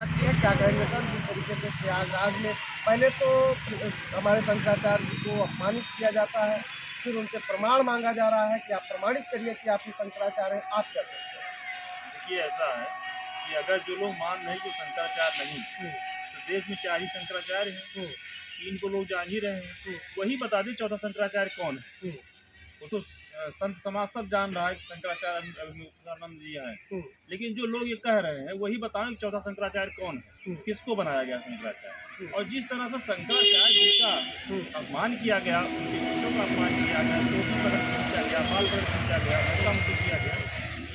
क्या कहेंगे सर, जिस तरीके से प्रयागराज में पहले तो हमारे शंकराचार्य जी को अपमानित किया जाता है, फिर उनसे प्रमाण मांगा जा रहा है कि आप प्रमाणित करिए कि आप ही शंकराचार्य हैं। आप क्या सकते देखिए, ऐसा है कि अगर जो लोग मान रहे हैं कि शंकराचार्य नहीं, हैं? तो देश में 4 ही शंकराचार्य हैं। हम्म, 3 को लोग जान ही रहे हैं। हम्म, वही बता दें चौथा शंकराचार्य कौन है। हम्म, वो तो संत समाज सब जान रहा है कि शंकराचार्य अवधूतानंद जी हैं। हम्म, लेकिन जो लोग ये कह रहे हैं वही बताएं कि चौथा शंकराचार्य कौन है, हम्म, किसको बनाया गया शंकराचार्य। हम्म, और जिस तरह से शंकराचार्य जी का हम्म, अपमान किया गया, उनके शिष्यों का अपमान किया गया, चोटी पर खींचा गया, बाल पर खींचा गया, महिला मुक्त किया गया,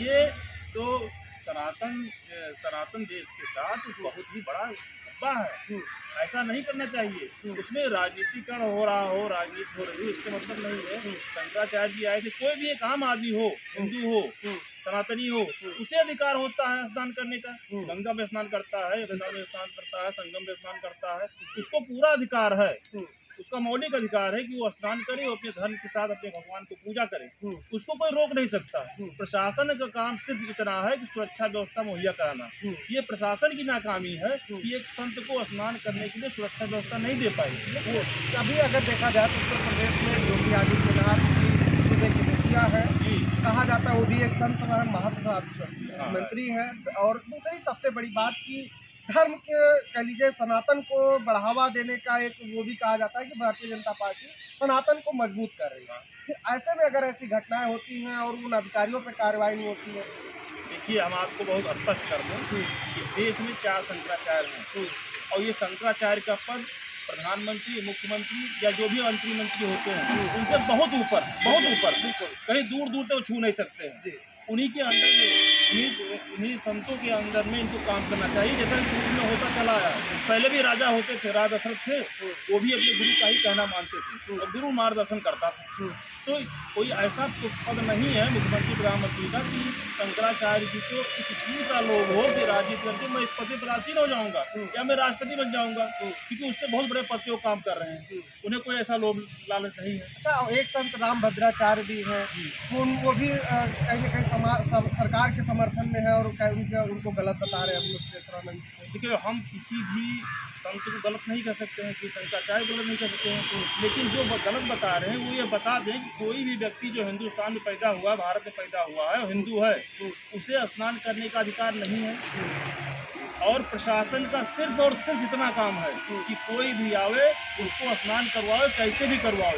ये तो सनातन देश के साथ बहुत ही बड़ा मुद्दा है। हम्म, ऐसा नहीं करना चाहिए। हम्म, उसमें राजनीतिकरण हो रहा हो, राजनीति हो रही हो, इससे मतलब नहीं है। शंकराचार्य जी आए थे, कोई भी एक आम आदमी हो, हिंदू हो, हम्म, सनातनी हो, उसे अधिकार होता है स्नान करने का। हम्म, गंगा में स्नान करता है, यमुना में स्नान करता है, संगम में स्नान करता है, उसको पूरा अधिकार है। हम्म, उसका मौलिक अधिकार है कि वो स्नान करे, वो अपने धर्म के साथ अपने भगवान को पूजा करे। हम्म, उसको कोई रोक नहीं सकता। हम्म, प्रशासन का काम सिर्फ इतना है कि सुरक्षा व्यवस्था मुहैया कराना। हम्म, ये प्रशासन की नाकामी है कि एक संत को स्नान करने के लिए सुरक्षा व्यवस्था नहीं दे पाई। वो अभी अगर देखा जाए तो उत्तर प्रदेश में योगी आदित्यनाथ की सूबे की मुखिया है, जी, कहा जाता है वो भी एक संत है, महंत हाँ, मंत्री है। और दूसरी सबसे बड़ी बात कि धर्म के कह लीजिए सनातन को बढ़ावा देने का एक वो भी कहा जाता है कि भारतीय जनता पार्टी सनातन को मजबूत कर रही है। फिर ऐसे में अगर ऐसी घटनाएं होती हैं और उन अधिकारियों पर कार्रवाई नहीं होती है। देखिए, हम आपको बहुत स्पष्ट कर दें कि देश में 4 शंकराचार्य हैं और ये शंकराचार्य का पद प्रधानमंत्री, मुख्यमंत्री या जो भी मंत्री होते हैं उनसे बहुत ऊपर, कहीं दूर दूर तक वो छू नहीं सकते हैं। जी, उन्हीं के अंडर में, उन्हीं संतों के अंदर में इनको काम करना चाहिए, जैसा कि शुरू में होता चला आया। पहले भी राजा होते थे, राजा दशरथ थे, वो भी अपने गुरु का ही कहना मानते थे और गुरु मार्गदर्शन करता था। तो कोई ऐसा तो पद नहीं है मुख्यमंत्री प्रधानमंत्री का कि शंकराचार्य जी को इस चीज का लोभ हो कि राजनीति करके मैं इस पद पर आसीन हो जाऊंगा या मैं राष्ट्रपति बन जाऊंगा, क्योंकि उससे बहुत बड़े पद पे वो काम कर रहे हैं। उन्हें कोई ऐसा लोभ लालच नहीं है। अच्छा, और एक संत राम भद्राचार्य भी हैं, जी, वो भी कहीं ना कहीं सरकार के समर्थन में है और उनको गलत बता रहे हैं अभी। देखिए, हम किसी भी संत को गलत नहीं कह सकते हैं, कि शंकराचार्य गलत नहीं कह सकते हैं, लेकिन जो गलत बता रहे हैं वो ये बता दें कि कोई भी व्यक्ति जो हिंदुस्तान में पैदा हुआ है, भारत में पैदा हुआ है और हिंदू है, उसे स्नान करने का अधिकार नहीं है। और प्रशासन का सिर्फ और सिर्फ इतना काम है कि कोई भी आवे उसको स्नान करवाओ, कैसे भी करवाओ।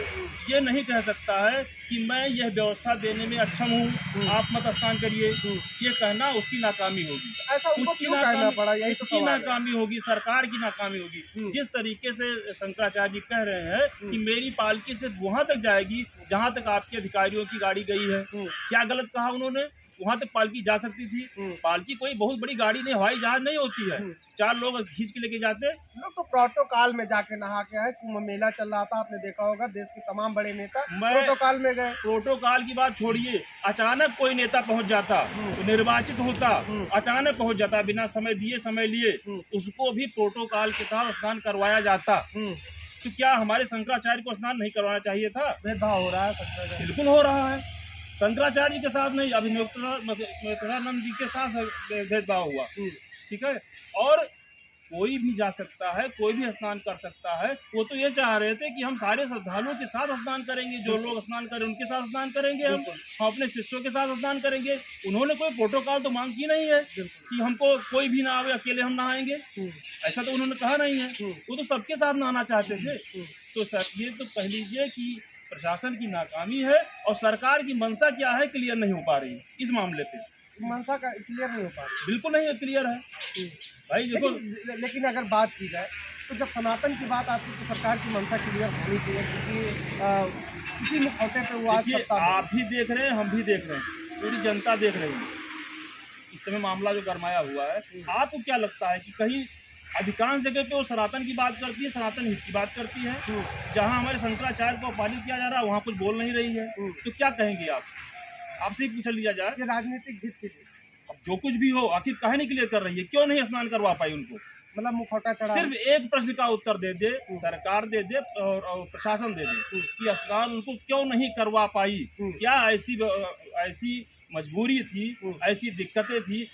ये नहीं कह सकता है कि मैं यह व्यवस्था देने में अक्षम हूँ, आप मत स्नान करिए। ये कहना उसकी नाकामी होगी। ऐसा उनको उसकी क्यों कहना पड़ा, यही तो उसकी सवाल है। नाकामी होगी, सरकार की नाकामी होगी। जिस तरीके से शंकराचार्य जी कह रहे हैं कि मेरी पालकी सिर्फ वहां तक जाएगी जहां तक आपके अधिकारियों की गाड़ी गई है। क्या गलत कहा उन्होंने? वहां तक पालकी जा सकती थी। पालकी कोई बहुत बड़ी गाड़ी नहीं, हवाई जहाज नहीं होती है। 4 लोग खींच के लेके जाते। लोग तो प्रोटोकॉल में जाके नहा के आए। कुंभ मेला चल रहा था, आपने देखा होगा, देश के तमाम बड़े नेता प्रोटोकॉल में गए। प्रोटोकॉल की बात छोड़िए, अचानक कोई नेता पहुंच जाता, तो निर्वाचित होता, अचानक पहुंच जाता बिना समय दिए, समय लिए, उसको भी प्रोटोकॉल के तहत स्नान करवाया जाता। तो क्या हमारे शंकराचार्य को स्नान नहीं करवाना चाहिए था? भेदभाव हो रहा है सबसे। बिल्कुल हो रहा है। शंकराचार्य जी के साथ नहीं, अभी नित्यानंद जी के साथ भेदभाव हुआ। ठीक है। और कोई भी जा सकता है, कोई भी स्नान कर सकता है। वो तो ये चाह रहे थे कि हम सारे श्रद्धालुओं के साथ स्नान करेंगे, जो लोग स्नान करें उनके साथ स्नान करेंगे, हम अपने शिष्यों के साथ स्नान करेंगे। उन्होंने कोई प्रोटोकॉल तो मांग की नहीं है कि हमको कोई भी ना आवे, अकेले हम नहाएंगे, ऐसा तो उन्होंने कहा नहीं है। वो तो सबके साथ नहाना चाहते थे। तो सर, ये तो कह लीजिए कि प्रशासन की नाकामी है और सरकार की मंशा क्या है क्लियर नहीं हो पा रही है इस मामले पे। मंशा का क्लियर नहीं हो पा रही। बिल्कुल नहीं क्लियर है भाई। देखो, लेकिन अगर बात की जाए तो जब सनातन की बात आती है तो सरकार की मंशा क्लियर होनी चाहिए, क्योंकि किसी मुखौटे पे वो आज देखिए, सत्ता में। आप भी देख रहे हैं, हम भी देख रहे हैं, पूरी जनता देख रही है इस समय मामला जो गरमाया हुआ है। आपको क्या लगता है कि कहीं अधिकांश जगह पे वो सनातन की बात करती है, सनातन हित की बात करती है, जहां हमारे शंकराचार्य को अपमानित किया जा रहा है वहां कुछ बोल नहीं रही है? तो क्या कहेंगे आप? आपसे ही पूछ लिया जाए। ये राजनीतिक हित के लिए, अब जो कुछ भी हो, आखिर काहे नहीं क्लियर कर रही है? क्यों नहीं स्नान करवा पाई उनको? मतलब मुखौटा चढ़ा। सिर्फ एक प्रश्न का उत्तर दे दे, सरकार दे दे और प्रशासन दे दे कि स्नान उनको क्यों नहीं करवा पाई। क्या ऐसी मजबूरी थी, ऐसी दिक्कतें थी